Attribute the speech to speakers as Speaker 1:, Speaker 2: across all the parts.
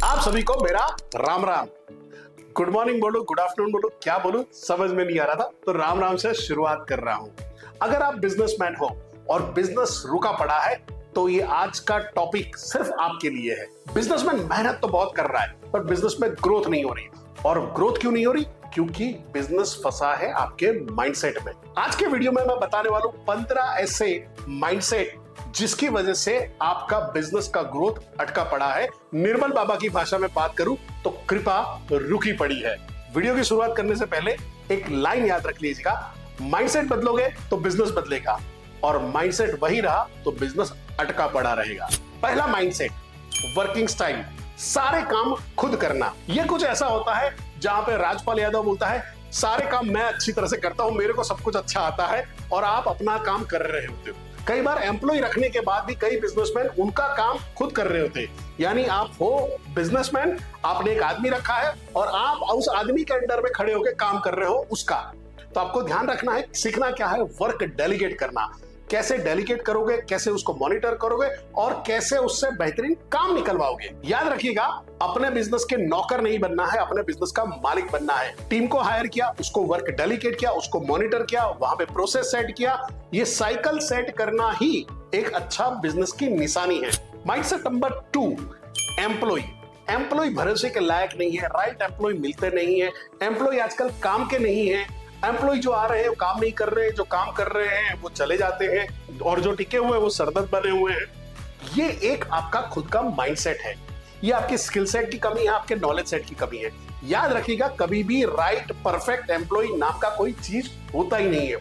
Speaker 1: आप सभी को मेरा राम राम। गुड मॉर्निंग बोलो, गुड आफ्टरनून बोलो, क्या बोलूं समझ में नहीं आ रहा था, तो राम राम से शुरुआत कर रहा हूं। अगर आप बिजनेसमैन हो और बिजनेस रुका पड़ा है तो ये आज का टॉपिक सिर्फ आपके लिए है। बिजनेसमैन मेहनत तो बहुत कर रहा है पर बिजनेस में ग्रोथ नहीं हो रही। और ग्रोथ क्यों नहीं हो रही? क्योंकि बिजनेस फंसा है आपके माइंडसेट में। आज के वीडियो में मैं बताने वाला हूं 15 ऐसे माइंडसेट जिसकी वजह से आपका बिजनेस का ग्रोथ अटका पड़ा है। निर्मल बाबा की भाषा में बात करूं तो कृपा रुकी पड़ी है। वीडियो की शुरुआत करने से पहले एक लाइन याद रख लीजिएगा, माइंडसेट बदलोगे तो बिजनेस बदलेगा और माइंडसेट वही रहा तो बिजनेस अटका पड़ा रहेगा। पहला माइंडसेट, वर्किंग स्टाइल, सारे काम खुद करना। यह कुछ ऐसा होता है जहां पे राजपाल यादव बोलता है सारे काम मैं अच्छी तरह से करता हूं, मेरे को सब कुछ अच्छा आता है, और आप अपना काम कर रहे होते हो। कई बार एम्प्लॉय रखने के बाद भी कई बिजनेसमैन उनका काम खुद कर रहे होते हैं। यानी आप हो बिजनेसमैन, आपने एक आदमी रखा है और आप उस आदमी के अंडर में खड़े होकर काम कर रहे हो उसका। तो आपको ध्यान रखना है, सीखना क्या है, वर्क डेलीगेट करना। कैसे डेलीगेट करोगे, कैसे उसको मॉनिटर करोगे और कैसे उससे बेहतरीन काम निकलवाओगे। याद रखिएगा, अपने बिजनेस के नौकर नहीं बनना है, अपने बिजनेस का मालिक बनना है। टीम को हायर किया, उसको वर्क डेलीगेट किया, उसको मॉनिटर किया, वहां पे प्रोसेस सेट किया। ये साइकिल सेट करना ही एक अच्छा बिजनेस की निशानी है। माइंडसेट नंबर 2, एम्प्लॉय भरोसे के लायक नहीं है, राइट एम्प्लॉय मिलते नहीं है, एम्प्लॉय आजकल काम के नहीं है। एम्प्लॉय जो आ रहे हैं वो काम नहीं कर रहे हैं, जो काम कर रहे हैं वो चले जाते हैं और जो टिके हुए हैं वो सरदर्द बने हुए हैं। ये एक आपका खुद का माइंडसेट है, ये आपकी स्किल सेट की कमी है, आपके नॉलेज सेट की कमी है। याद रखिएगा, कभी भी राइट परफेक्ट एम्प्लॉय नाम का कोई चीज होता ही नहीं है।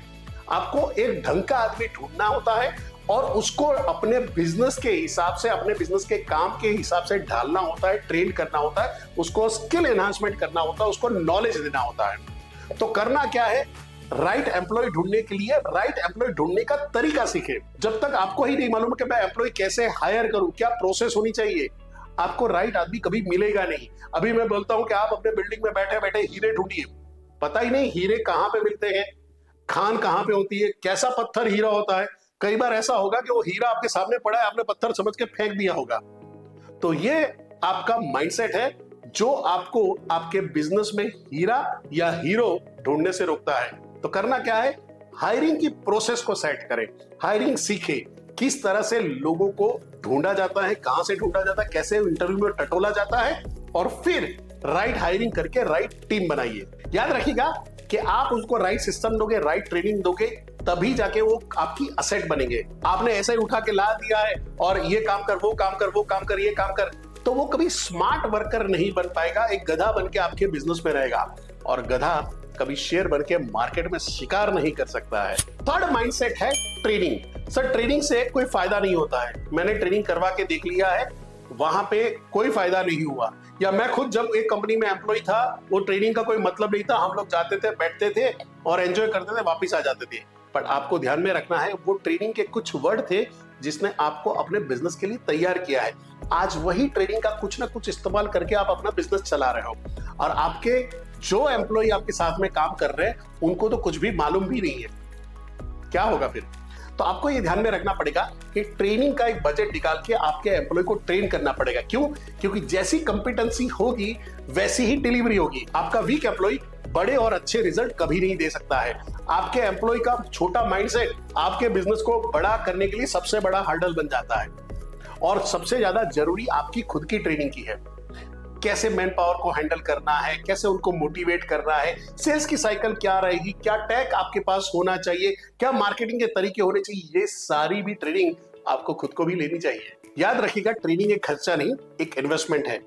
Speaker 1: आपको एक ढंग का आदमी ढूंढना होता है और उसको अपने बिजनेस के हिसाब से, अपने बिजनेस के काम के हिसाब से ढालना होता है, ट्रेन करना होता है, उसको स्किल एनहांसमेंट करना होता है, उसको नॉलेज देना होता है। तो करना क्या है, राइट एम्प्लॉय ढूंढने के लिए राइट एम्प्लॉय ढूंढने का तरीका सीखे। जब तक आपको ही नहीं मालूम कि मैं एम्प्लॉय कैसे हायर करूं, क्या प्रोसेस होनी चाहिए, आपको राइट आदमी कभी मिलेगा नहीं। अभी मैं बोलता हूं कि आप अपने बिल्डिंग में बैठे बैठे हीरे ढूंढिए, पता ही नहीं हीरे कहां पे मिलते हैं, खान कहां पे होती है, कैसा पत्थर हीरा होता है। कई बार ऐसा होगा कि वो हीरा आपके सामने पड़ा है, आपने पत्थर समझ के फेंक दिया होगा। तो ये आपका माइंडसेट है जो आपको आपके बिजनेस में हीरा या हीरो ढूंढने से रोकता है। तो करना क्या है, हायरिंग की प्रोसेस को सेट करें, हायरिंग सीखे, किस तरह से लोगों को ढूंढा जाता है, कहां से ढूंढा जाता है, कैसे इंटरव्यू में टटोला जाता है, और फिर राइट हायरिंग करके राइट टीम बनाइए। याद रखिएगा कि आप उसको राइट सिस्टम दोगे, राइट ट्रेनिंग दोगे, तभी जाके वो आपकी असेट बनेंगे। आपने ऐसे ही उठा के ला दिया है और ये काम कर, वो काम कर, वो काम कर, ये काम कर, तो वो कभी स्मार्ट वर्कर नहीं बन पाएगा, एक गधा बन के आपके बिजनेस में रहेगा। और गधा कभी शेर बन के मार्केट में शिकार नहीं कर सकता है। थर्ड माइंडसेट है ट्रेनिंग। सर ट्रेनिंग से कोई फायदा नहीं होता है, मैंने ट्रेनिंग करवा के देख लिया है, वहां पे कोई फायदा नहीं हुआ। या मैं खुद जब एक कंपनी में एम्प्लॉय था, वो ट्रेनिंग का कोई मतलब नहीं था, हम लोग जाते थे, बैठते थे और एंजॉय करते थे, वापिस आ जाते थे। पर आपको ध्यान में रखना है, वो ट्रेनिंग के कुछ वर्ड थे जिसने आपको अपने बिजनेस के लिए तैयार किया है। आज वही ट्रेनिंग का कुछ ना कुछ इस्तेमाल करके आप अपना बिजनेस चला रहे हो, और आपके जो एम्प्लॉय आपके साथ में काम कर रहे हैं उनको तो कुछ भी मालूम भी नहीं है। क्या होगा फिर? तो आपको ये ध्यान में रखना पड़ेगा कि ट्रेनिंग का एक बजट निकाल के आपके एम्प्लॉय को ट्रेन करना पड़ेगा। क्यों? क्योंकि जैसी कंपिटेंसी होगी वैसी ही डिलीवरी होगी। आपका वीक एम्प्लॉय बड़े और अच्छे रिजल्ट कभी नहीं दे सकता है। आपके एम्प्लॉय का छोटा माइंडसेट आपके बिजनेस को बड़ा करने के लिए सबसे बड़ा हर्डल बन जाता है। और सबसे ज्यादा जरूरी आपकी खुद की ट्रेनिंग की है। कैसे मैन पावर को हैंडल करना है, कैसे उनको मोटिवेट करना है, सेल्स की साइकिल क्या रहेगी, क्या टैग आपके पास होना चाहिए, क्या मार्केटिंग के तरीके होने चाहिए, ये सारी भी ट्रेनिंग आपको खुद को भी लेनी चाहिए। याद रखिएगा, ट्रेनिंग एक खर्चा नहीं, एक इन्वेस्टमेंट है।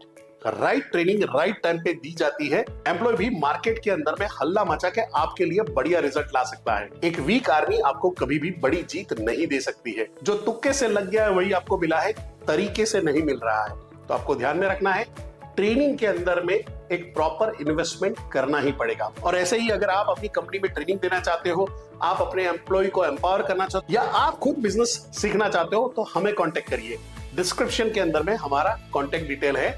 Speaker 1: राइट ट्रेनिंग राइट टाइम पे दी जाती है, एम्प्लॉय भी मार्केट के अंदर में हल्ला मचा के आपके लिए बढ़िया रिजल्ट ला सकता है। एक वीक आर्मी आपको कभी भी बड़ी जीत नहीं दे सकती है। जो तुक्के से लग गया है वही आपको मिला है, तरीके से नहीं मिल रहा है। तो आपको ध्यान में रखना है, ट्रेनिंग के अंदर में एक प्रॉपर इन्वेस्टमेंट करना ही पड़ेगा। और ऐसे ही अगर आप अपनी कंपनी में ट्रेनिंग देना चाहते हो, आप अपने एम्प्लॉय को एम्पावर करना चाहते हो, या आप खुद बिजनेस सीखना चाहते हो, तो हमें कांटेक्ट करिए। डिस्क्रिप्शन के अंदर में हमारा कांटेक्ट डिटेल है।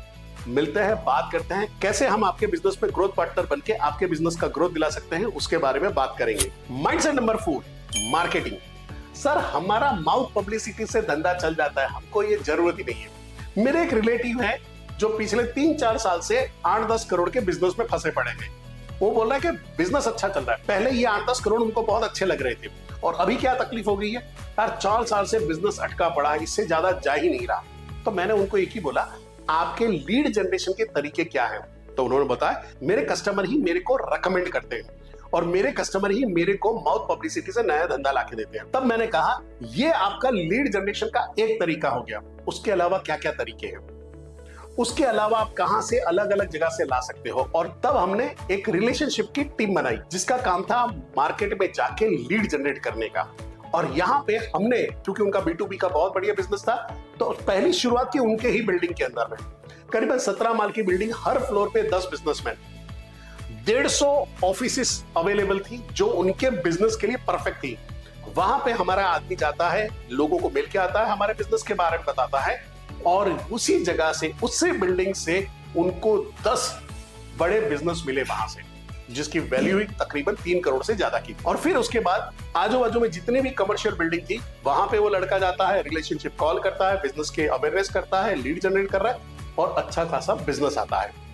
Speaker 1: मिलते हैं, बात करते हैं कैसे हम आपके बिजनेस में ग्रोथ पार्टनर बनके आपके बिजनेस का ग्रोथ दिला सकते हैं, उसके बारे में बात करेंगे। Mindset number 4, marketing. सर हमारा माउथ पब्लिसिटी से धंधा चल जाता है, हमको ये जरूरत ही नहीं है। मेरे एक रिलेटिव है, जो पिछले 3-4 साल से 8-10 करोड़ के बिजनेस में फंसे पड़े हैं। वो बोल रहा है कि बिजनेस अच्छा चल रहा है। पहले ये 8-10 करोड़ उनको बहुत अच्छे लग रहे थे और अभी क्या तकलीफ हो गई है यार, 4 साल से बिजनेस अटका पड़ा है, इससे ज्यादा जा ही नहीं रहा। तो मैंने उनको एक ही बोला, आपके लीड जनरेशन के तरीके क्या हैं? तो उन्होंने बताया, मेरे कस्टमर ही मेरे को रेकमेंड करते हैं और मेरे कस्टमर ही मेरे को माउथ पब्लिसिटी से नया धंधा लाके देते हैं। तब मैंने कहा, ये आपका लीड जनरेशन का एक तरीका हो गया, उसके अलावा क्या क्या तरीके हैं? उसके अलावा आप कहां से अलग अलग जगह से ला सकते हो? और तब हमने एक रिलेशनशिप की टीम बनाई जिसका काम था मार्केट में जाके लीड जनरेट करने का। और यहाँ पे हमने, क्योंकि उनका B2B का बहुत बढ़िया बिजनेस था, तो पहली शुरुआत की उनके ही बिल्डिंग के अंदर में। करीबन 17 माल की बिल्डिंग, हर फ्लोर पे 10 बिजनेसमैन, 150 ऑफिसेस अवेलेबल थी जो उनके बिजनेस के लिए परफेक्ट थी। वहां पे हमारा आदमी जाता है, लोगों को मिल के आता है, हमारे बिजनेस के बारे में बताता है और उसी जगह से, उसी बिल्डिंग से उनको 10 बड़े बिजनेस मिले वहां से, जिसकी वैल्यू हुई तकरीबन 3 करोड़ से ज्यादा की। और फिर उसके बाद आजू बाजू में जितनी भी कमर्शियल बिल्डिंग थी, वहां पे वो लड़का जाता है, रिलेशनशिप कॉल करता है, बिजनेस के अवेयरनेस करता है, लीड जनरेट कर रहा है और अच्छा खासा बिजनेस आता है।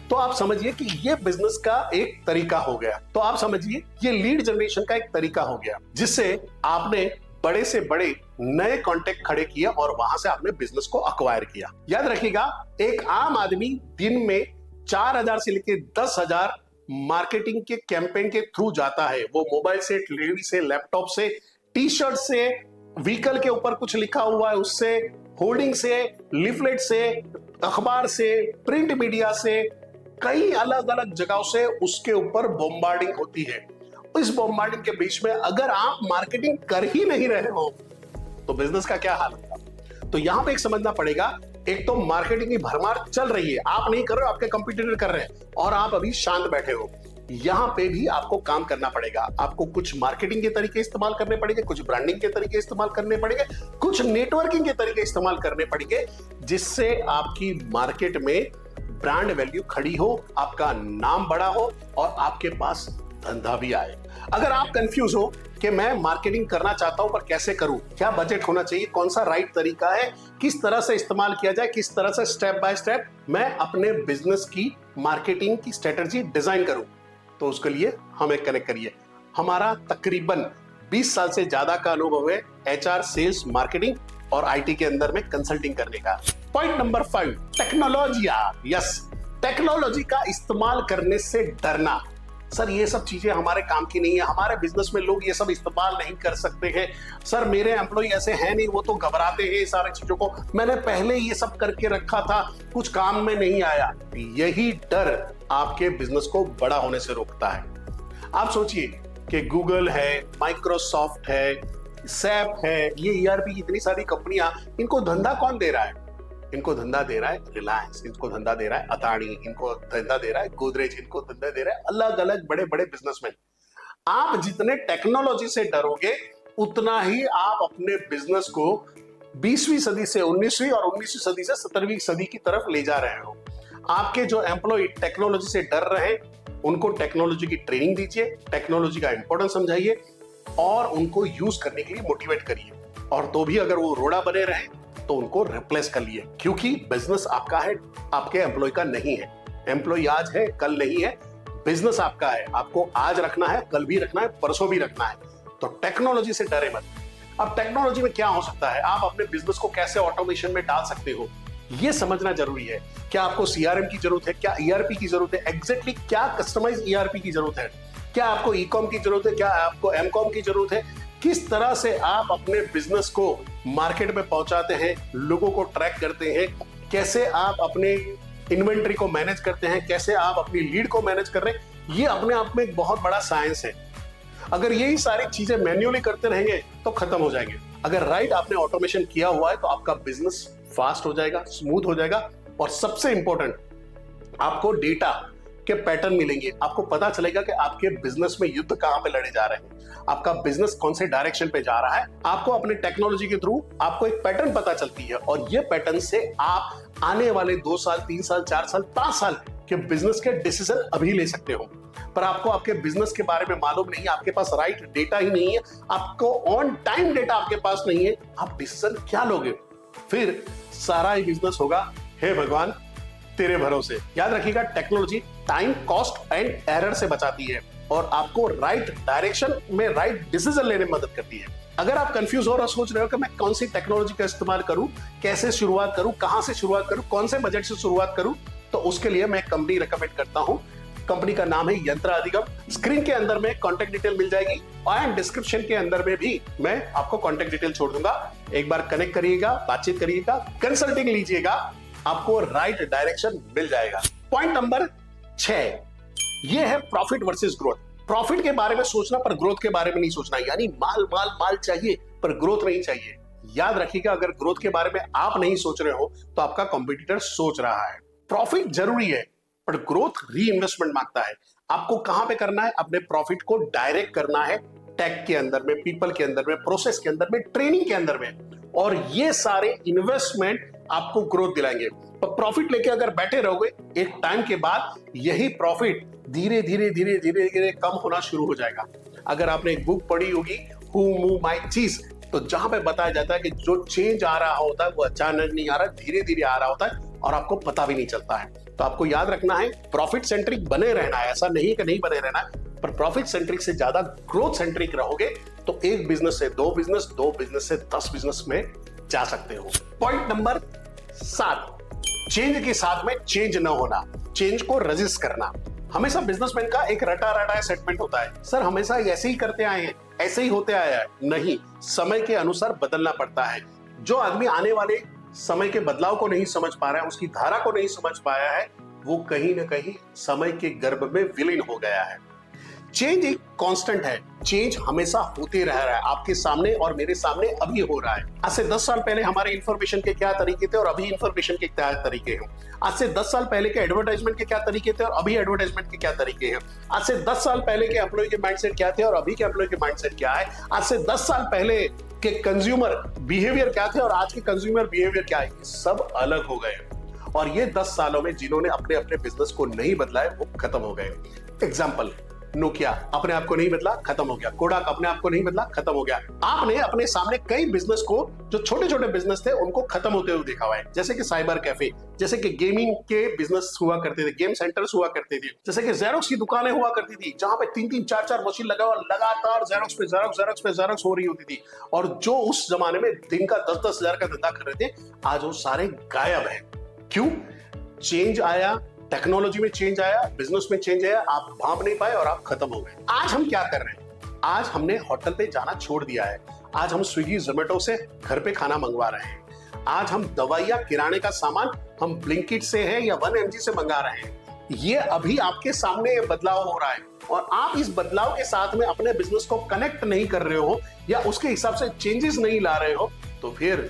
Speaker 1: तो आप समझिए कि ये बिजनेस का एक तरीका हो गया। तो आप समझिए ये लीड जनरेशन का एक तरीका हो गया, जिससे आपने बड़े से बड़े नए कॉन्टेक्ट खड़े किए और वहां से आपने बिजनेस को अक्वायर किया। याद रखिएगा, एक आम आदमी दिन में 4,000 से लेकर 10,000 मार्केटिंग के कैंपेन के थ्रू जाता है। वो मोबाइल से, टीवी से, लैपटॉप से, टी शर्ट से, व्हीकल के ऊपर कुछ लिखा हुआ है उससे, होर्डिंग से, लिफलेट से, अखबार से, प्रिंट मीडिया से, कई अलग अलग जगहों से उसके ऊपर बॉम्बार्डिंग होती है। इस बॉम्बार्डिंग के बीच में अगर आप मार्केटिंग कर ही नहीं रहे हो तो बिजनेस का क्या हाल होगा? तो यहां पे एक समझना पड़ेगा, एक तो मार्केटिंग की भरमार चल रही है, आप नहीं कर रहे हो, आपके कंपटीटर कर रहे हैं और आप अभी शांत बैठे हो। यहां पे भी आपको काम करना पड़ेगा। आपको कुछ मार्केटिंग के तरीके इस्तेमाल करने पड़ेंगे, कुछ ब्रांडिंग के तरीके इस्तेमाल करने पड़ेंगे, कुछ नेटवर्किंग के तरीके इस्तेमाल करने पड़ेंगे, जिससे आपकी मार्केट में ब्रांड वैल्यू खड़ी हो, आपका नाम बड़ा हो और आपके पास धंधा भी आए। अगर आप कंफ्यूज हो कि मैं मार्केटिंग करना चाहता हूं पर कैसे करूं, क्या बजट होना चाहिए, कौन सा राइट तरीका है, किस तरह से इस्तेमाल किया जाए, किस तरह से स्टेप बाय स्टेप मैं अपने बिजनेस की मार्केटिंग की स्ट्रेटजी डिजाइन करूं, तो उसके लिए हमें कनेक्ट करिए। हमारा तकरीबन 20 साल से ज्यादा का अनुभव है HR, सेल्स, मार्केटिंग और IT के अंदर में कंसल्टिंग करने का। Point number 5, technology. Yes, technology का इस्तेमाल करने से डरना। सर ये सब चीजें हमारे काम की नहीं है, हमारे बिजनेस में लोग ये सब इस्तेमाल नहीं कर सकते हैं। सर मेरे एम्प्लॉय ऐसे हैं नहीं, वो तो घबराते हैं सारी चीजों को, मैंने पहले ये सब करके रखा था, कुछ काम में नहीं आया। यही डर आपके बिजनेस को बड़ा होने से रोकता है। आप सोचिए कि गूगल है, माइक्रोसॉफ्ट है, सैप है, ये ERP की इतनी सारी कंपनियां, इनको धंधा कौन दे रहा है? इनको धंधा दे रहा है रिलायंस, इनको धंधा दे रहा है अदानी, इनको धंधा दे रहा है गोदरेज, इनको धंधा दे रहा है अलग अलग बड़े बड़े बिजनेसमैन। आप जितने टेक्नोलॉजी से डरोगे उतना ही आप अपने बिजनेस को 20वीं सदी से 19वीं और 19वीं सदी से 17वीं सदी की तरफ ले जा रहे हो। आपके जो एम्प्लॉय टेक्नोलॉजी से डर रहे हैं, उनको टेक्नोलॉजी की ट्रेनिंग दीजिए, टेक्नोलॉजी का इंपॉर्टेंस समझाइए और उनको यूज करने के लिए मोटिवेट करिए। और तो भी अगर वो रोड़ा बने रहे तो उनको रिप्लेस कर लिए, क्योंकि बिजनेस आपका है, आपके एम्प्लॉय का नहीं है। एम्प्लॉय आज है, कल नहीं है। बिजनेस आपका है, आपको आज रखना है, कल भी रखना है, परसों भी रखना है। तो टेक्नोलॉजी से डरे मत। अब टेक्नोलॉजी में क्या हो सकता है, आप अपने बिजनेस को कैसे ऑटोमेशन में डाल सकते हो, ये समझना जरूरी है। क्या आपको CRM की जरूरत है, क्या ERP की जरूरत है, एग्जैक्टली क्या कस्टमाइज ERP की जरूरत है, क्या आपको E-com की जरूरत है, क्या आपको M-com की जरूरत है, किस तरह से आप अपने बिजनेस को मार्केट में पहुंचाते हैं, लोगों को ट्रैक करते हैं, कैसे आप अपने इन्वेंट्री को मैनेज करते हैं, कैसे आप अपनी लीड को मैनेज कर रहे हैं, ये अपने आप में एक बहुत बड़ा साइंस है। अगर यही सारी चीजें मैन्युअली करते रहेंगे तो खत्म हो जाएंगे। अगर राइट आपने ऑटोमेशन किया हुआ है तो आपका बिजनेस फास्ट हो जाएगा, स्मूथ हो जाएगा और सबसे इंपॉर्टेंट, आपको डेटा के पैटर्न मिलेंगे। आपको पता चलेगा कि आपके बिजनेस में युद्ध कहां पे लड़े जा रहे हैं, आपका बिजनेस कौन से डायरेक्शन पे जा रहा है। आपको अपने टेक्नोलॉजी के थ्रू आपको एक पैटर्न पता चलती है और ये पैटर्न से आप आने वाले 2 साल, 3 साल, 4 साल, 5 साल के बिजनेस के डिसीजन अभी ले सकते हो। पर आपको आपके बिजनेस के बारे में मालूम नहीं है, आपके पास राइट डेटा ही नहीं है, आपको ऑन टाइम डेटा आपके पास नहीं है, आप डिसीजन क्या लोगे? फिर सारा ही बिजनेस होगा, हे भगवान तेरे भरोसे। याद रखिएगा, technology time, cost and error से बचाती है और आपको राइट डायरेक्शन में राइट डिसीजन लेने में मदद करती है। अगर आप कंफ्यूज हो और सोच रहे हो कि मैं कौन सी टेक्नोलॉजी का इस्तेमाल करूं, कैसे शुरुआत करूं, कहां से शुरुआत करूं, कौन से बजट से शुरुआत करूं, तो उसके लिए मैं कंपनी रेकमेंड करता हूं। कंपनी का नाम है यंत्र अधिगम। स्क्रीन के अंदर में कांटेक्ट डिटेल मिल जाएगी और डिस्क्रिप्शन के अंदर में भी मैं आपको कांटेक्ट डिटेल छोड़ दूंगा। एक बार कनेक्ट करिएगा, बातचीत करिएगा, कंसल्टिंग लीजिएगा, आपको राइट डायरेक्शन मिल जाएगा। पॉइंट नंबर 6, ये है प्रॉफिट वर्सेस ग्रोथ। प्रॉफिट के बारे में सोचना पर ग्रोथ के बारे में नहीं सोचना, यानी माल माल माल चाहिए पर ग्रोथ नहीं चाहिए। याद रखिएगा, अगर ग्रोथ के बारे में आप नहीं सोच रहे हो तो आपका कॉम्पिटिटर सोच रहा है। प्रॉफिट जरूरी है पर ग्रोथ री इन्वेस्टमेंट मांगता है। आपको कहां पे करना है? अपने प्रॉफिट को डायरेक्ट करना है टेक के अंदर में, पीपल के अंदर में, प्रोसेस के अंदर में, ट्रेनिंग के अंदर में, और ये सारे इन्वेस्टमेंट आपको ग्रोथ दिलाएंगे। पर प्रॉफिट लेके अगर बैठे रहोगे, एक टाइम के बाद यही प्रॉफिट धीरे धीरे धीरे धीरे धीरे कम होना शुरू हो जाएगा। अगर आपने एक बुक पढ़ी होगी, हु मूव माय चीज, तो जहां पे बताया जाता है कि जो चेंज आ रहा होता है वो अचानक नहीं आ रहा, धीरे धीरे आ रहा होता है और आपको पता भी नहीं चलता है। तो आपको याद रखना है, प्रॉफिट सेंट्रिक बने रहना है। ऐसा नहीं कि नहीं बने रहना है, पर प्रॉफिट सेंट्रिक से ज्यादा ग्रोथ सेंट्रिक रहोगे तो एक बिजनेस से दो बिजनेस, दो बिजनेस से 10 बिजनेस में जा सकते हो। पॉइंट नंबर 7, चेंज के साथ में चेंज न होना, चेंज को रेजिस्ट करना। हमेशा बिजनेसमैन का एक रटा रटा सेटमेंट होता है, सर हमेशा ऐसे ही करते आए हैं, ऐसे ही होते आया है। नहीं, समय के अनुसार बदलना पड़ता है। जो आदमी आने वाले समय के बदलाव को नहीं समझ पा रहा है, उसकी धारा को नहीं समझ पाया है, वो कहीं ना कहीं समय के गर्भ में विलीन हो गया है। चेंज एक कांस्टेंट है, चेंज हमेशा होते रह रहा है, आपके सामने और मेरे सामने अभी हो रहा है। आज से 10 साल पहले हमारे इंफॉर्मेशन के क्या तरीके थे और अभी इंफॉर्मेशन के क्या तरीके हैं। आज से 10 साल पहले के एडवर्टाइजमेंट के क्या तरीके थे और अभी एडवर्टाइजमेंट के क्या तरीके हैं। आज से 10 साल पहले के एम्प्लॉय के माइंडसेट क्या थे और अभी के एम्प्लॉय के माइंडसेट क्या है। आज से 10 साल पहले के कंज्यूमर बिहेवियर क्या थे और आज के कंज्यूमर बिहेवियर क्या है, सब अलग हो गए। और ये 10 सालों में जिन्होंने अपने अपने बिजनेस को नहीं बदला है, वो खत्म हो गए। एग्जाम्पल, नोकिया अपने आप को नहीं बदला, खत्म हो गया। कोडाक अपने आप को नहीं बदला, खत्म हो गया। आपने अपने सामने कई बिजनेस को, जो छोटे छोटे बिजनेस थे, उनको खत्म होते हुए देखा हुआ है। जैसे कि साइबर कैफे, जैसे कि गेमिंग के बिजनेस हुआ करते थे, गेम सेंटर्स हुआ करते थे, जैसे कि जेरोक्स की दुकानें हुआ करती थी, जहां पे 3-3, 4-4 मशीन लगा और लगातार जेरोक्स पे जेरोक्स, जेरोक्स पे जेरोक्स हो रही होती थी। और जो उस जमाने में दिन का 10-10 हजार का धंधा कर रहे थे, आज वो सारे गायब है। क्यों? चेंज आया, टेक्नोलॉजी में चेंज आया, बिजनेस में चेंज आया, आप भांप नहीं पाए और आप खत्म हो गए। आज हम क्या कर रहे हैं? आज हमने होटल पे जाना छोड़ दिया है। आज हम स्विगी, जोमेटो से घर पे खाना मंगवा रहे हैं। आज हम दवाइयां, किराने का सामान हम ब्लिंकिट से है या 1mg से मंगा रहे हैं। ये अभी आपके सामने ये बदलाव हो रहा है और आप इस बदलाव के साथ में अपने बिजनेस को कनेक्ट नहीं कर रहे हो या उसके हिसाब से चेंजेस नहीं ला रहे हो, तो फिर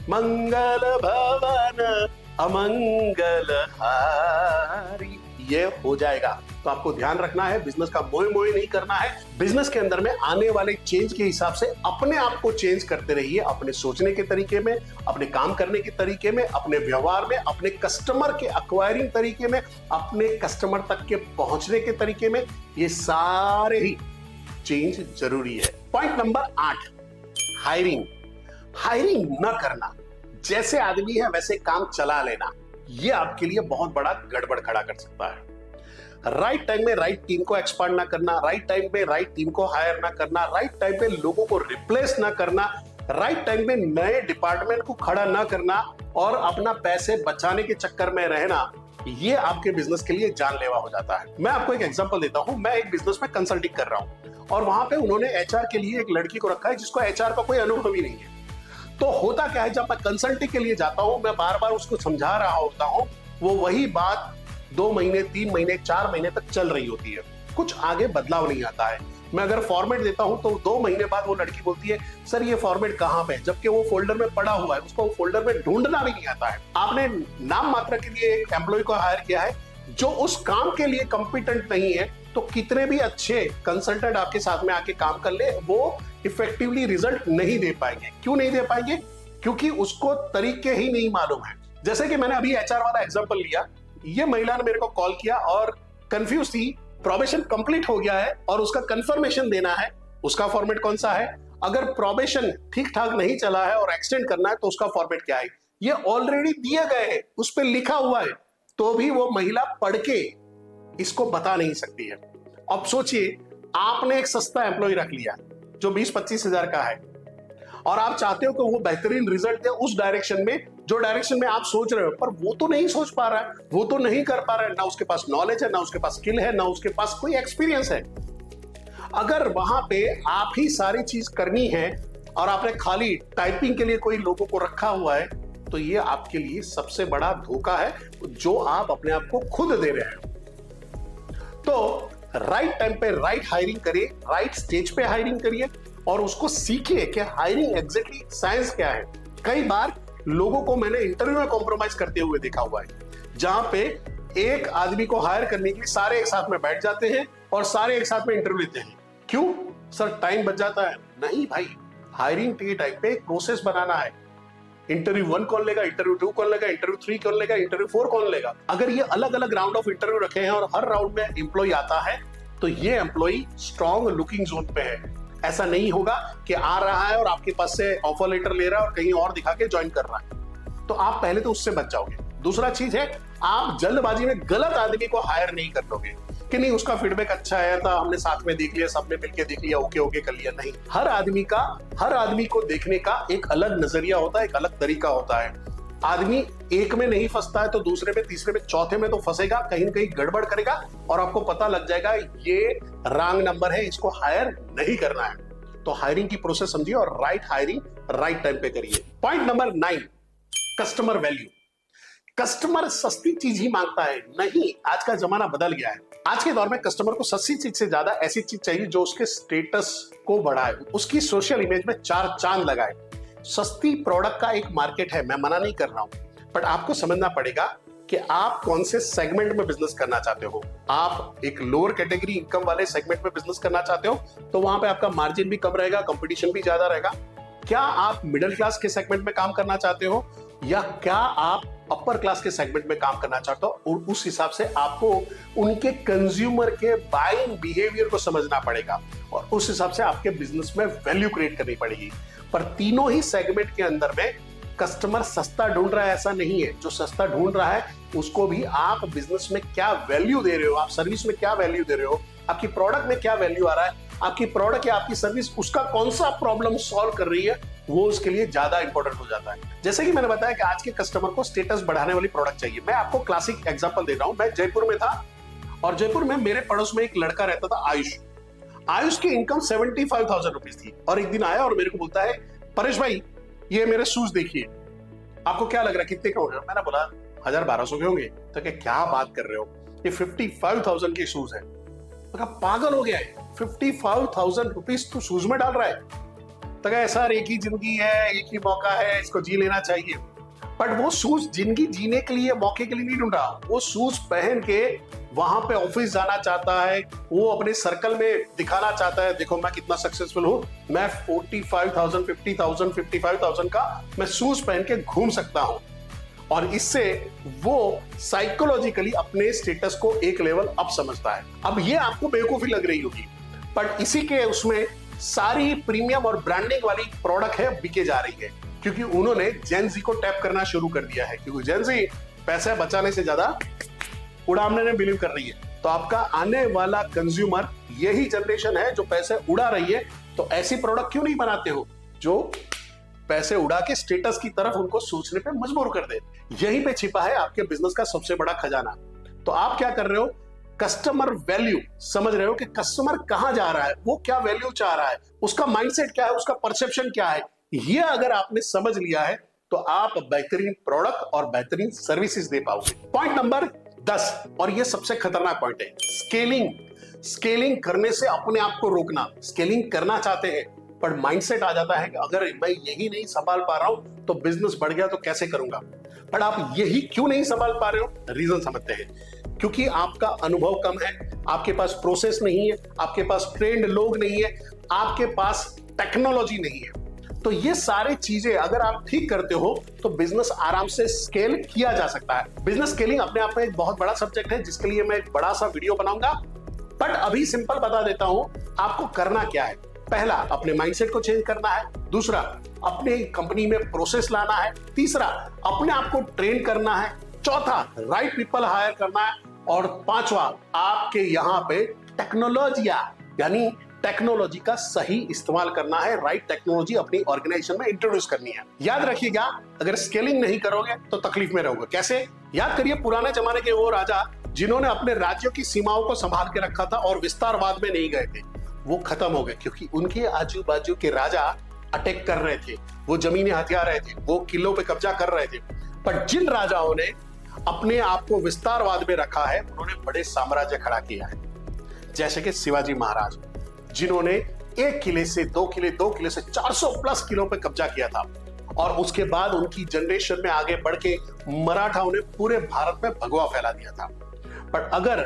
Speaker 1: मंगल भवन अमंगल हारी ये हो जाएगा। तो आपको ध्यान रखना है, बिजनेस का मोए मोए नहीं करना है। बिजनेस के अंदर में आने वाले चेंज के हिसाब से अपने आप को चेंज करते रहिए, अपने सोचने के तरीके में, अपने काम करने के तरीके में, अपने व्यवहार में, अपने कस्टमर के एक्वायरिंग तरीके में, अपने कस्टमर तक के पहुंचने के तरीके में। ये सारे ही चेंज जरूरी है। Point number 8, hiring. हायरिंग न करना, जैसे आदमी है वैसे काम चला लेना, ये आपके लिए बहुत बड़ा गड़बड़ खड़ा कर सकता है। राइट टाइम में राइट टीम को एक्सपांड ना करना, राइट टाइम पे राइट टीम को हायर ना करना, राइट टाइम पे लोगों को रिप्लेस ना करना, राइट टाइम पे नए डिपार्टमेंट को खड़ा ना करना और अपना पैसे बचाने के चक्कर में रहना, ये आपके बिजनेस के लिए जानलेवा हो जाता है। मैं आपको एक एग्जांपल देता हूं। मैं एक बिजनेस में कंसल्टिंग कर रहा हूं और वहां पे उन्होंने एचआर के लिए एक लड़की को रखा है जिसको एचआर का कोई अनुभव ही नहीं है। तो होता क्या है, जब मैं कंसल्टिंग के लिए जाता हूं, मैं बार बार उसको समझा रहा होता हूं, वो वही बात 2 महीने, 3 महीने, 4 महीने तक चल रही होती है, कुछ आगे बदलाव नहीं आता है। मैं अगर फॉर्मेट देता हूं तो 2 महीने बाद वो लड़की बोलती है, सर ये फॉर्मेट कहां पे है, जबकि वो फोल्डर में पड़ा हुआ है, उसको वो फोल्डर में ढूंढना भी नहीं आता है। आपने नाम मात्र के लिए एक एम्प्लॉय को हायर किया है जो उस काम के लिए कॉम्पिटेंट नहीं है, तो कितने भी अच्छे कंसल्टेंट आपके साथ में आके काम कर ले, वो इफेक्टिवली रिजल्ट नहीं दे पाएंगे। क्यों नहीं दे पाएंगे? क्योंकि उसको तरीके ही नहीं मालूम है। जैसे कि मैंने अभी एचआर वाला एग्जांपल लिया, ये महिला ने मेरे को कॉल किया और कंफ्यूज थी, प्रोबेशन कंप्लीट हो गया है और उसका कंफर्मेशन देना है। उसका फॉर्मेट कौन सा है? अगर प्रोबेशन ठीक ठाक नहीं चला है और एक्सटेंड करना है तो उसका फॉर्मेट क्या है? ये ऑलरेडी दिए गए हैं, उस पर लिखा हुआ है, तो भी वो महिला पढ़ के इसको बता नहीं सकती है। अब सोचिए, आपने एक सस्ता एम्प्लॉय रख लिया जो 20-25 हजार का है, और आप चाहते हो कि वो बेहतरीन रिजल्ट दे उस डायरेक्शन में जो डायरेक्शन में आप सोच रहे हो, पर वो तो नहीं सोच पा रहा है, वो तो नहीं कर पा रहा है, ना उसके पास नॉलेज है, ना उसके पास स्किल है, ना उसके पास कोई एक्सपीरियंस है। अगर वहां पे आप ही सारी चीज करनी है और आपने खाली टाइपिंग के लिए कोई लोगों को रखा हुआ है, तो ये आपके लिए सबसे बड़ा धोखा है जो आप अपने आप को खुद दे रहे हैं। तो राइट टाइम पे राइट हायरिंग करिए, राइट स्टेज पे हायरिंग करिए और उसको सीखिए कि हायरिंग एग्जैक्टली साइंस क्या है। कई बार लोगों को मैंने इंटरव्यू में कॉम्प्रोमाइज करते हुए देखा हुआ है, जहां पे एक आदमी को हायर करने के लिए सारे एक साथ में बैठ जाते हैं और सारे एक साथ में इंटरव्यू लेते हैं। क्यों सर, टाइम बच जाता है? नहीं भाई, हायरिंग के टाइम पे एक प्रोसेस बनाना है। इंटरव्यू 1 कौन लेगा, इंटरव्यू 2 कौन लेगा, इंटरव्यू 3 कौन लेगा, इंटरव्यू 4 कौन लेगा। अगर ये अलग अलग राउंड ऑफ इंटरव्यू रखे हैं और हर राउंड में एम्प्लॉय आता है, तो ये एम्प्लॉय स्ट्रॉन्ग लुकिंग जोन पे है। ऐसा नहीं होगा कि आ रहा है और आपके पास से ऑफर लेटर ले रहा है और कहीं और दिखा के ज्वाइन कर रहा है, तो आप पहले तो उससे बच जाओगे। दूसरा चीज है, आप जल्दबाजी में गलत आदमी को हायर नहीं कर लोगे कि नहीं उसका फीडबैक अच्छा आया था, हमने साथ में देख लिया, सबने मिलकर देख लिया, ओके ओके कर लिया। नहीं, हर आदमी को देखने का एक अलग नजरिया होता है, एक अलग तरीका होता है। आदमी एक में नहीं फंसता है तो दूसरे में, तीसरे में, चौथे में तो फंसेगा, कहीं न कहीं गड़बड़ करेगा और आपको पता लग जाएगा ये रॉन्ग नंबर है, इसको हायर नहीं करना है। तो हायरिंग की प्रोसेस समझिए और राइट हायरिंग राइट टाइम पे करिए। Point number 9, customer value. Customer सस्ती चीज ही मांगता है नहीं, आज का जमाना बदल गया है। आज के दौर में कस्टमर को सस्ती चीज से ज्यादा ऐसी चीज चाहिए जो उसके स्टेटस को बढ़ाए, उसकी सोशल इमेज में 4 चांद लगाए। सस्ती प्रोडक्ट का एक मार्केट है, मैं मना नहीं कर रहा हूं, बट आपको समझना पड़ेगा कि आप कौन से सेगमेंट में बिजनेस करना चाहते हो। आप एक लोअर कैटेगरी इनकम वाले सेगमेंट में बिजनेस करना चाहते हो तो वहां पे आपका मार्जिन भी कम रहेगा, कंपटीशन भी ज्यादा रहेगा। क्या आप मिडिल क्लास के सेगमेंट में काम करना चाहते हो या क्या आप अपर क्लास के सेगमेंट में काम करना चाहते हो, और उस हिसाब से आपको उनके कंज्यूमर के बाइंग बिहेवियर को समझना पड़ेगा और उस हिसाब से आपके बिजनेस में वैल्यू क्रिएट करनी पड़ेगी। पर तीनों ही सेगमेंट के अंदर में कस्टमर सस्ता ढूंढ रहा है ऐसा नहीं है। जो सस्ता ढूंढ रहा है उसको भी आप बिजनेस में क्या वैल्यू दे रहे हो, आप सर्विस में क्या वैल्यू दे रहे हो, आपकी प्रोडक्ट में क्या वैल्यू आ रहा है, आपकी प्रोडक्ट या आपकी सर्विस उसका कौन सा प्रॉब्लम सॉल्व कर रही है, वो उसके लिए ज्यादा इंपॉर्टेंट हो जाता है। जैसे कि मैंने बताया कि आज के कस्टमर को स्टेटस बढ़ाने वाली प्रोडक्ट चाहिए। मैं आपको क्लासिक एग्जांपल दे रहा हूं। मैं जयपुर में था और जयपुर में मेरे पड़ोस में एक लड़का रहता था, आयुष की इनकम 75,000 रुपीज थी। और एक दिन आया और मेरे को बोलता है, परेश भाई ये मेरे शूज देखिए, आपको क्या लग रहा है कितने के होंगे? मैंने बोला 1,000-1,200 के होंगे। तो क्या बात कर रहे हो, ये 55,000 के शूज है। तो पागल हो गया है, 55,000 रुपीज तू शूज में डाल रहा है? तो क्या सर एक ही जिंदगी है, एक ही मौका है, इसको जी लेना चाहिए। बट वो शूज जिंदगी जीने के लिए, मौके के लिए नहीं ढूंढ रहा। वो शूज पहन के वहां पे ऑफिस जाना चाहता है, वो अपने सर्कल में दिखाना चाहता है, देखो मैं कितना सक्सेसफुल हूं, मैं 45,000, 50,000, 55,000 का मैं शूज पहन के घूम सकता हूं। और इससे वो साइकोलॉजिकली अपने स्टेटस को एक लेवल अप समझता है। अब ये आपको बेवकूफी लग रही होगी, बट इसी के उसमें सारी प्रीमियम और ब्रांडिंग वाली प्रोडक्ट है बिके जा रही है, क्योंकि उन्होंने जेन जी को टैप करना शुरू कर दिया है। क्योंकि जेन जी पैसे बचाने से ज्यादा उड़ाने में बिलीव कर रही है। तो आपका आने वाला कंज्यूमर यही जनरेशन है जो पैसे उड़ा रही है। तो ऐसी प्रोडक्ट क्यों नहीं बनाते हो जो पैसे उड़ा के स्टेटस की तरफ उनको सोचने पे मजबूर कर दे। यहीं पे छिपा है आपके बिजनेस का सबसे बड़ा खजाना। तो आप क्या कर रहे हो, कस्टमर वैल्यू समझ रहे हो कि कस्टमर कहां जा रहा है, वो क्या वैल्यू चाह रहा है, उसका माइंडसेट क्या है, उसका परसेप्शन क्या है। ये अगर आपने समझ लिया है तो आप बेहतरीन प्रोडक्ट और बेहतरीन सर्विसेज दे पाओगे। पॉइंट नंबर 10, और ये सबसे खतरनाक पॉइंट है, स्केलिंग करने से अपने आप को रोकना। स्केलिंग करना चाहते हैं पर माइंडसेट आ जाता है कि अगर मैं यही नहीं संभाल पा रहा हूं तो बिजनेस बढ़ गया तो कैसे करूंगा। पर आप यही क्यों नहीं संभाल पा रहे हो, रीजन समझते हैं। क्योंकि आपका अनुभव कम है, आपके पास प्रोसेस नहीं है, आपके पास ट्रेंड लोग नहीं है, आपके पास टेक्नोलॉजी नहीं है। तो ये सारी चीजें अगर आप ठीक करते हो तो बिजनेस आराम से स्केल किया जा सकता है। बिजनेस स्केलिंग अपने आप में एक बहुत बड़ा सब्जेक्ट है जिसके लिए मैं एक बड़ा सा वीडियो बनाऊंगा, बट अभी सिंपल बता देता हूं आपको करना क्या है। पहला, अपने माइंडसेट को चेंज करना है। दूसरा, अपने कंपनी में प्रोसेस लाना है। तीसरा, अपने आप को ट्रेन करना है। चौथा, राइट पीपल हायर करना है। और पांचवा, आपके यहां पे टेक्नोलॉजिया यानी टेक्नोलॉजी का सही इस्तेमाल करना है। राइट टेक्नोलॉजी अपनी ऑर्गेनाइजेशन में इंट्रोड्यूस करनी है। याद रखिएगा, अगर स्केलिंग नहीं करोगे तो तकलीफ में रहोगे। कैसे? याद करिए पुराने जमाने के वो राजा जिन्होंने अपने राज्यों की सीमाओं को संभाल के रखा था और विस्तारवाद में नहीं गए थे, वो खत्म हो गए क्योंकि उनके आजू बाजू के राजा अटैक कर रहे थे, वो जमीनें हथिया रहे थे, वो किलों पे कब्जा कर रहे थे। पर जिन राजाओं ने अपने आप को विस्तारवाद में रखा है, उन्होंने बड़े साम्राज्य खड़ा किया है। जैसे कि शिवाजी महाराज, जिन्होंने एक किले से दो किले से 400 प्लस किलों पे कब्जा किया था। और उसके बाद उनकी जनरेशन में आगे बढ़ के मराठाओं ने पूरे भारत में भगवा फैला दिया था। पर अगर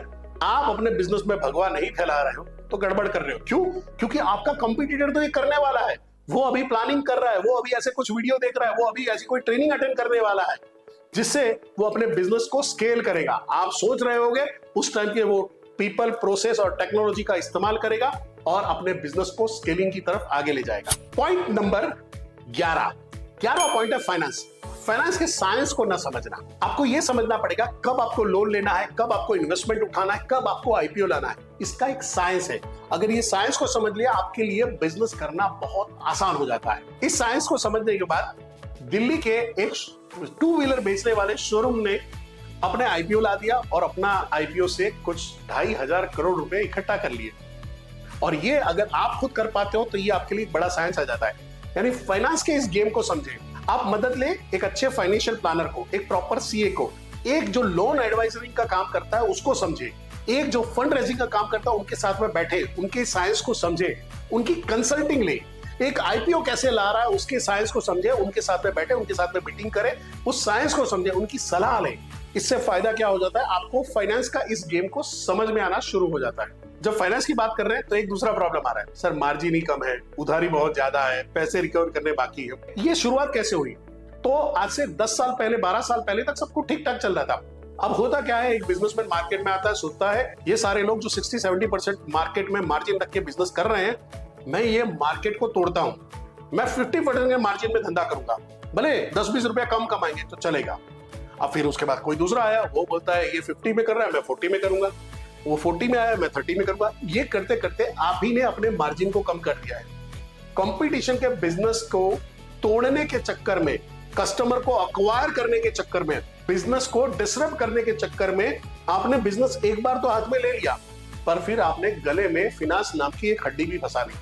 Speaker 1: आप अपने बिजनेस में भगवा नहीं फैला रहे हो तो गड़बड़ कर रहे हो। क्यों? क्योंकि आपका कंपटीटर तो ये करने वाला है, वो अभी प्लानिंग कर रहा है, वो अभी ऐसे कुछ वीडियो देख रहा है, वो अभी ऐसी कोई ट्रेनिंग अटेंड करने वाला है जिससे वो अपने बिजनेस को स्केल करेगा। आप सोच रहे होगे उस टाइम के वो पीपल, प्रोसेस और टेक्नोलॉजी का इस्तेमाल करेगा और अपने बिजनेस को स्केलिंग की तरफ आगे ले जाएगा। पॉइंट नंबर 11वां पॉइंट है फाइनेंस। फाइनेंस के साइंस को ना समझना। आपको यह समझना पड़ेगा कब आपको लोन लेना है, कब आपको इन्वेस्टमेंट उठाना है, कब आपको आईपीओ लाना है। इसका एक साइंस है। अगर ये साइंस को समझ लिया, आपके लिए बिजनेस करना बहुत आसान हो जाता है। इस साइंस को समझने के बाद दिल्ली के एक 2 व्हीलर बेचने वाले शोरूम ने अपने आईपीओ ला दिया और अपना आईपीओ से कुछ 2,500 करोड़ रुपए इकट्ठा कर लिए। और ये अगर आप खुद कर पाते हो तो ये आपके लिए बड़ा साइंस आ जाता है। यानी फाइनेंस के इस गेम को समझे। आप मदद ले एक अच्छे फाइनेंशियल प्लानर को, एक प्रॉपर सीए को, एक जो लोन एडवाइजरिंग का काम करता है उसको समझे, एक जो फंड रेजिंग का काम करता है उनके साथ में बैठे, उनके साइंस को समझे, उनकी कंसल्टिंग ले। एक आईपीओ कैसे ला रहा है उसके साइंस को समझे, उनके साथ में बैठे, उनके साथ में मीटिंग करे, उस साइंस को समझे, उनकी सलाह ले। इससे फायदा क्या हो जाता है, आपको फाइनेंस का इस गेम को समझ में आना शुरू हो जाता है। जब फाइनेंस की बात कर रहे हैं तो एक दूसरा प्रॉब्लम आ रहा है, सर मार्जिन ही कम है, उधारी बहुत ज्यादा है, पैसे रिकवर करने बाकी है। ये शुरुआत कैसे हुई? तो आज से 10 साल पहले, 12 साल पहले तक सब कुछ ठीक ठाक चल रहा था। अब होता क्या है, एक बिजनेसमैन मार्केट में आता है, सोचता है ये सारे लोग जो 60-70% मार्केट में मार्जिन रख के बिजनेस कर रहे हैं, मैं ये मार्केट को तोड़ता हूं, मैं 50% के मार्जिन में धंधा करूंगा, भले 10-20 रुपया कम कमाएंगे तो चलेगा। अब फिर उसके बाद कोई दूसरा आया, वो बोलता है ये 50 में कर रहा है, मैं 40 में करूंगा। वो 40 में आया, मैं 30 में करूंगा। ये करते करते आप ही ने अपने मार्जिन को कम कर दिया है। कंपटीशन के बिजनेस को तोड़ने के चक्कर में, कस्टमर को अक्वायर करने के चक्कर में, बिजनेस को डिसरप्ट करने के चक्कर में आपने बिजनेस एक बार तो हाथ में ले लिया, पर फिर आपने गले में फिनांस नाम की एक हड्डी भी फंसा ली।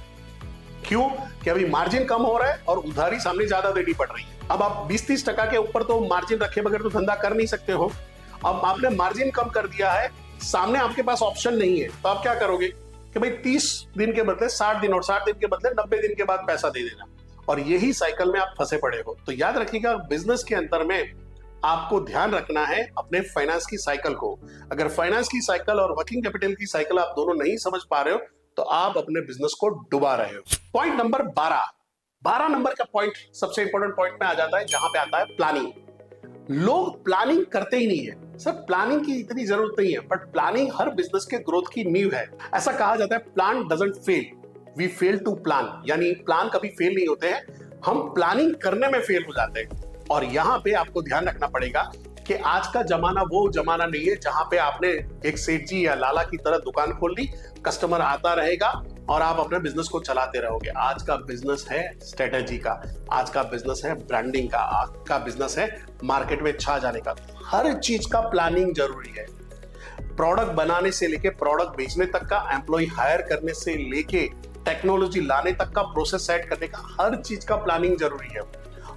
Speaker 1: क्यों? कि अभी मार्जिन कम हो रहा है और उधारी सामने ज्यादा देनी पड़ रही है। अब आप 20-30% के ऊपर तो मार्जिन रखे बगैर तो धंधा कर नहीं सकते हो। अब आपने मार्जिन कम कर दिया है, सामने आपके पास ऑप्शन नहीं है, तो आप क्या करोगे कि भाई 30 दिन के बदले 60 दिन और 60 दिन के बदले 90 दिन के बाद पैसा दे देना। और यही साइकिल में आप फंसे पड़े हो। तो याद रखिएगा, बिजनेस के अंदर में आपको ध्यान रखना है अपने फाइनेंस की साइकिल को। अगर फाइनेंस की साइकिल और वर्किंग कैपिटल की साइकिल आप दोनों नहीं समझ पा रहे हो तो आप अपने बिजनेस को डुबा रहे हो। पॉइंट नंबर 12 नंबर का पॉइंट सबसे इंपॉर्टेंट पॉइंट में आ जाता है, जहां पे आता है प्लानिंग। लोग प्लानिंग करते ही नहीं है। सर प्लानिंग की इतनी जरूरत नहीं है, बट प्लानिंग हर बिजनेस के ग्रोथ की नींव है। ऐसा कहा जाता है, plan doesn't fail, we fail to plan. यानी प्लान कभी फेल नहीं होते हैं, हम प्लानिंग करने में फेल हो जाते हैं। और यहां पे आपको ध्यान रखना पड़ेगा कि आज का जमाना वो जमाना नहीं है जहां पे आपने एक सेठ जी या लाला की तरह दुकान खोल ली, कस्टमर आता रहेगा और आप अपने बिजनेस को चलाते रहोगे। आज का बिजनेस है स्ट्रेटेजी का, आज का बिजनेस है ब्रांडिंग का, आज का बिजनेस है मार्केट में छा जाने का। हर चीज का प्लानिंग जरूरी है। प्रोडक्ट बनाने से लेके प्रोडक्ट बेचने तक का, एम्प्लॉय हायर करने से लेके टेक्नोलॉजी लाने तक का, प्रोसेस सेट करने का, हर चीज का प्लानिंग जरूरी है।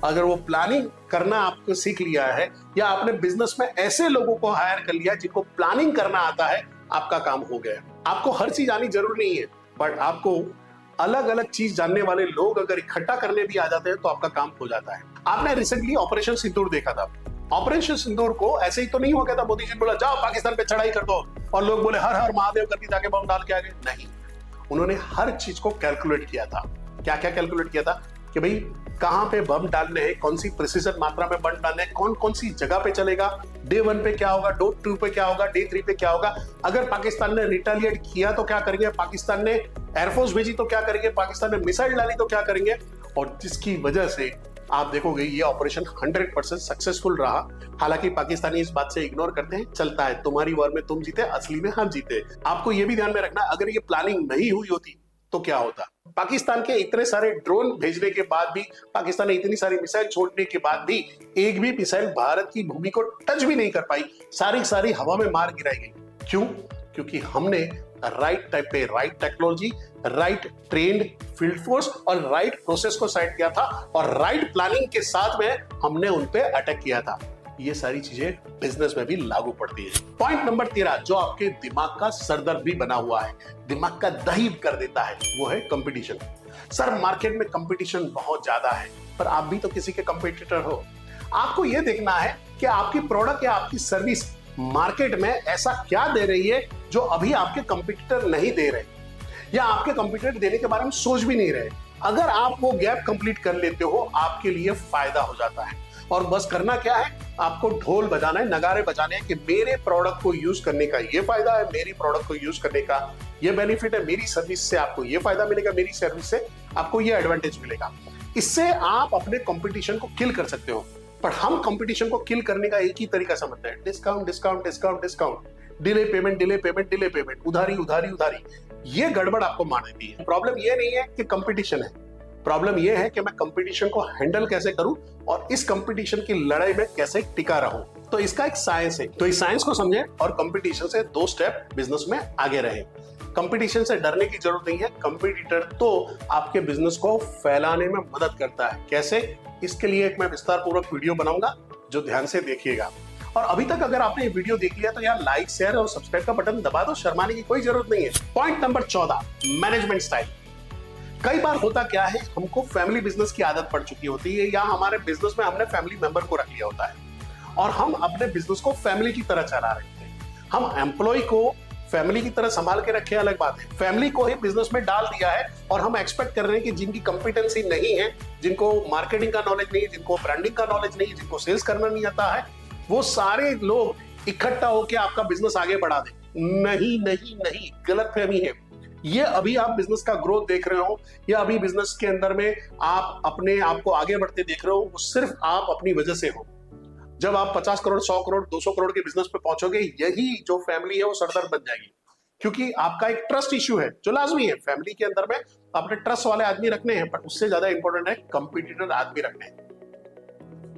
Speaker 1: अगर वो प्लानिंग करना आपको सीख लिया है या आपने बिजनेस में ऐसे लोगों को हायर कर लिया जिनको प्लानिंग करना आता है, आपका काम हो गया। आपको हर चीज आनी जरूरी नहीं है, बट आपको अलग अलग चीज जानने वाले लोग अगर इकट्ठा करने भी आ जाते हैं तो आपका काम हो जाता है। आपने रिसेंटली ऑपरेशन सिंदूर देखा था। ऑपरेशन सिंदूर को ऐसे ही तो नहीं हो गया था, मोदी जी बोला जाओ पाकिस्तान पे चढ़ाई कर दो और लोग बोले हर हर महादेव करके जाके बम डाल के आ गए। नहीं, उन्होंने हर चीज को कैलकुलेट किया था। क्या क्या कैलकुलेट किया था कि भाई कहां पे बम डालने हैं, कौन सी प्रिसीजन मात्रा में बम डालने हैं, कौन कौन सी जगह पे चलेगा, डे 1 पे क्या होगा, डे 2 पे क्या होगा, डे 3 पे क्या होगा, अगर पाकिस्तान ने रिटेलिएट किया तो क्या करेंगे, पाकिस्तान ने एयरफोर्स भेजी तो क्या करेंगे, पाकिस्तान ने मिसाइल डाली तो क्या करेंगे। और जिसकी वजह से आप देखोगे ये ऑपरेशन 100% सक्सेसफुल रहा। हालांकि पाकिस्तानी इस बात से इग्नोर करते हैं, चलता है, तुम्हारी वॉर में तुम जीते, असली में हम जीते। आपको ये भी ध्यान में रखना, अगर ये प्लानिंग नहीं हुई होती तो क्या होता। पाकिस्तान के इतने सारे ड्रोन भेजने के बाद भी, पाकिस्तान ने इतनी सारी मिसाइल छोड़ने के बाद भी एक भी मिसाइल भारत की भूमि को टच भी नहीं कर पाई, सारी हवा में मार गिराई गई। क्यों? क्योंकि हमने राइट टाइम पे right technology, right trained field force और राइट प्रोसेस को सेट किया था और राइट प्लानिंग के साथ में हमने उन पे अटैक किया था। ये सारी चीजें बिजनेस में भी लागू पड़ती है। पॉइंट नंबर 13 जो आपके दिमाग का सरदर्द भी बना हुआ है, दिमाग का दही कर देता है, वो है कंपटीशन। सर मार्केट में कंपटीशन बहुत ज्यादा है, पर आप भी तो किसी के कंपटीटर हो। आपको यह देखना है कि आपकी प्रोडक्ट या आपकी सर्विस मार्केट में ऐसा क्या दे रही है जो अभी आपके कंपटीटर नहीं दे रहे, या आपके कंपटीटर देने के बारे में सोच भी नहीं रहे। अगर आप वो गैप कंप्लीट कर लेते हो, आपके लिए फायदा हो जाता है। और बस करना क्या है, आपको ढोल बजाना है, नगारे बजाने हैं कि मेरे प्रोडक्ट को यूज करने का ये फायदा है, मेरी प्रोडक्ट को यूज करने का ये बेनिफिट है, मेरी सर्विस से आपको ये फायदा मिलेगा, मेरी सर्विस से आपको ये एडवांटेज मिलेगा। इससे आप अपने कंपटीशन को किल कर सकते हो। पर हम कंपटीशन को किल करने का एक ही तरीका समझते हैं, discount discount discount discount, delay payment delay payment delay payment, उधारी उधारी उधारी। ये गड़बड़ आपको मार देती है। प्रॉब्लम ये नहीं है कि कंपटीशन है, प्रॉब्लम ये है कि मैं कंपटीशन को हैंडल कैसे करूं और इस कंपटीशन की लड़ाई में कैसे टिका रहूं। तो इसका एक साइंस है, तो इस साइंस को समझें और कंपटीशन से 2 स्टेप बिजनेस में आगे रहें। कंपटीशन से डरने की जरूरत नहीं है, कंपटीटर तो आपके बिजनेस को फैलाने में मदद करता है। कैसे? इसके लिए एक मैं विस्तार पूर्वक वीडियो बनाऊंगा, जो ध्यान से देखिएगा। और अभी तक अगर आपने ये वीडियो देख लिया तो यार लाइक शेयर और सब्सक्राइब का बटन दबा दो, शर्माने की कोई जरूरत नहीं है। Point number 14 management style. कई बार होता क्या है, हमको फैमिली बिजनेस की आदत पड़ चुकी होती है, या हमारे बिजनेस में हमने फैमिली मेंबर को रख लिया होता है और हम अपने बिजनेस को फैमिली की तरह चला रहे होते हैं। हम एम्प्लॉय को फैमिली की तरह संभाल के रखे, अलग बात है, फैमिली को ही बिजनेस में डाल दिया है और हम एक्सपेक्ट कर रहे हैं कि जिनकी कंपिटेंसी नहीं है, जिनको मार्केटिंग का नॉलेज नहीं है, जिनको ब्रांडिंग का नॉलेज नहीं है, जिनको सेल्स करना नहीं आता है, वो सारे लोग इकट्ठा होकर आपका बिजनेस आगे बढ़ा दें। नहीं नहीं नहीं, गलतफहमी है ये। अभी आप बिजनेस का ग्रोथ देख रहे हो या अभी बिजनेस के अंदर में आप अपने आप को आगे बढ़ते देख रहे हो, वो सिर्फ आप अपनी वजह से हो। जब आप 50 करोड़ 100 करोड़ 200 करोड़ के बिजनेस पे पहुंचोगे, यही जो फैमिली है वो सरदर्द बन जाएगी, क्योंकि आपका एक ट्रस्ट इश्यू है जो लाजमी है। फैमिली के अंदर में आपने ट्रस्ट वाले आदमी रखने हैं, पर उससे ज्यादा इंपॉर्टेंट है कंपटीटर आदमी रखने हैं।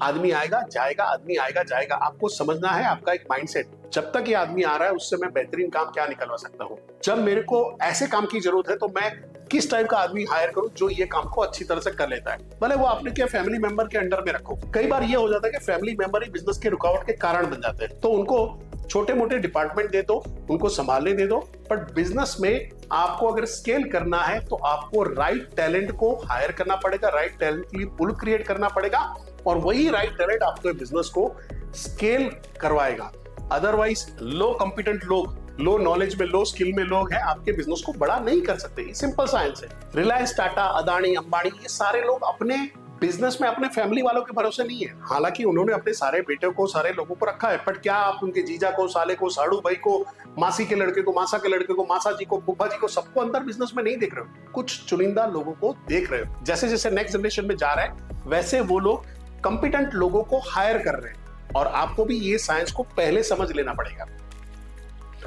Speaker 1: आदमी आएगा जाएगा, आदमी आएगा जाएगा, आपको समझना है आपका एक माइंडसेट। जब तक ये आदमी आ रहा है उससे मैं बेहतरीन काम क्या निकलवा सकता हूँ। जब मेरे को ऐसे काम की जरूरत है तो मैं किस टाइप का आदमी हायर करूं जो ये काम को अच्छी तरह से कर लेता है, भले वो आपने क्या फैमिली मेंबर के अंडर में रखो। कई बार ये हो जाता है कि फैमिली मेंबर ही बिजनेस के रुकावट के कारण बन जाते हैं, तो उनको छोटे मोटे डिपार्टमेंट दे दो, उनको संभालने दे दो। पर बिजनेस में आपको अगर स्केल करना है तो आपको राइट टैलेंट को हायर करना पड़ेगा, राइट टैलेंट के लिए पुल क्रिएट करना पड़ेगा और वही राइट टैलेंट आपके बिजनेस को स्केल करवाएगा। अदरवाइज लो कॉम्पिटेंट लोग, लो नॉलेज में, लो स्किल में लोग हैं, आपके बिजनेस को बड़ा नहीं कर सकते। ये सिंपल साइंस है। रिलायंस, टाटा, अदानी, अंबानी, ये सारे लोग अपने बिजनेस में अपने फैमिली वालों के भरोसे नहीं है। हालांकि उन्होंने अपने सारे बेटे को, सारे लोगों को रखा है, बट क्या आप उनके जीजा को, साले को, साड़ू भाई को, मासी के लड़के को, मासा के लड़के को, मासा जी को, बुब्बा जी को, सबको अंदर बिजनेस में नहीं देख रहे हो, कुछ चुनिंदा लोगों को देख रहे हो। जैसे जैसे नेक्स्ट जनरेशन में जा रहे हैं वैसे वो लोग कंपिटेंट लोगों को हायर कर रहे हैं और आपको भी ये साइंस को पहले समझ लेना पड़ेगा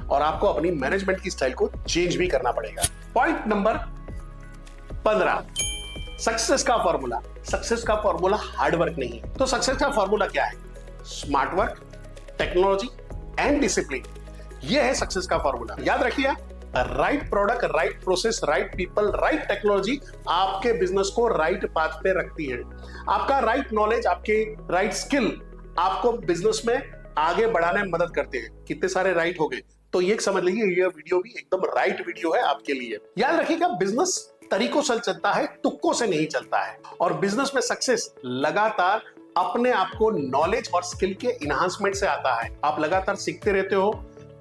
Speaker 1: और आपको अपनी मैनेजमेंट की स्टाइल को चेंज भी करना पड़ेगा। पॉइंट नंबर 15 सक्सेस का फॉर्मूला। सक्सेस का फॉर्मूला हार्ड वर्क नहीं है, तो सक्सेस का फॉर्मूला क्या है? Smart work, technology and discipline. ये है सक्सेस का फॉर्मूला। याद रखिए, right product, right process, right people, right technology आपके बिजनेस को राइट पाथ पे रखती है। आपका राइट नॉलेज, आपके राइट स्किल आपको बिजनेस में आगे बढ़ाने में मदद करते हैं। कितने सारे राइट हो गए, तो ये समझ लीजिए ये वीडियो भी एकदम राइट वीडियो है आपके लिए। याद रखिएगा, बिजनेस तरीकों से चलता है, तुक्कों से नहीं चलता है। और बिजनेस में सक्सेस लगातार अपने आप को नॉलेज और स्किल के इन्हांसमेंट से आता है। आप लगातार सीखते रहते हो,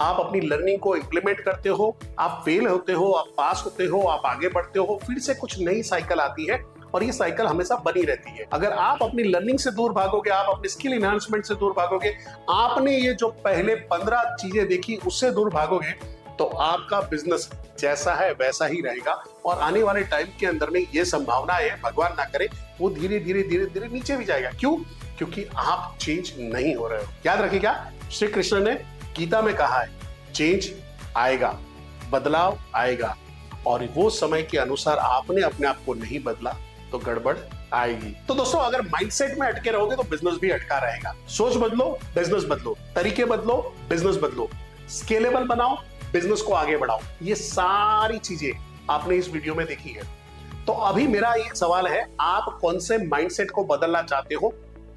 Speaker 1: आप अपनी लर्निंग को इंप्लीमेंट करते हो, आप फेल होते हो, आप पास होते हो, आप आगे बढ़ते हो, फिर से कुछ नई साइकिल आती है और ये साइकिल हमेशा बनी रहती है। अगर आप अपनी लर्निंग से दूर भागोगे, आप अपनी स्किल इन्हांसमेंट से दूर भागोगे, आपने ये जो पहले 15 चीजें देखी उससे दूर भागोगे, तो आपका बिजनेस जैसा है वैसा ही रहेगा और आने वाले टाइम के अंदर में ये संभावना है, भगवान ना करे, वो धीरे धीरे धीरे धीरे नीचे भी जाएगा। क्यों? क्योंकि आप चेंज नहीं हो रहे हो। याद रखिएगा, श्री कृष्ण ने गीता में कहा है, चेंज आएगा, बदलाव आएगा, और वो समय के अनुसार आपने अपने आप को नहीं बदला तो गड़बड़ आएगी। तो दोस्तों, अगर माइंडसेट में अटके रहोगे तो बिजनेस भी अटका रहेगा। सोच बदलो, बिजनेस बदलो, तरीके बदलो, बिजनेस बदलो, स्केलेबल बनाओ, बिजनेस को आगे बढ़ाओ। ये सारी चीजें आपने इस वीडियो में देखी है। तो अभी मेरा एक सवाल है, आप कौन से माइंडसेट को बदलना चाहते हो?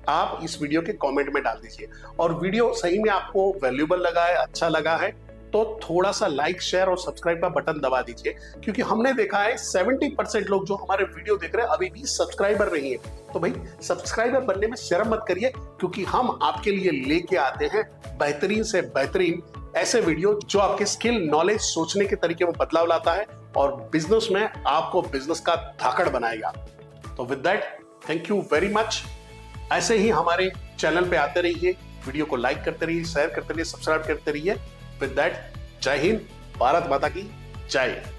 Speaker 1: आप इस वीडियो के कमेंट में डाल दीजिए। और वीडियो सही में आपको वैल्यूएबल लगा है, अच्छा लगा है, तो थोड़ा सा लाइक, शेयर और सब्सक्राइब का बटन दबा दीजिए, क्योंकि हमने देखा है 70% लोग जो हमारे वीडियो देख रहे हैं अभी भी सब्सक्राइबर नहीं है। तो भाई, सब्सक्राइबर बनने में शर्म मत करिए, क्योंकि हम आपके लिए लेके आते हैं बेहतरीन से बेहतरीन ऐसे वीडियो जो आपके स्किल, नॉलेज, सोचने के तरीके में बदलाव लाता है और बिजनेस में आपको बिजनेस का धाकड़ बनाएगा। तो with that, thank you very much. ऐसे ही हमारे चैनल पे आते रहिए, वीडियो को लाइक करते रहिए, शेयर करते रहिए, सब्सक्राइब करते रहिए। विद दैट, जय हिंद, भारत माता की जय।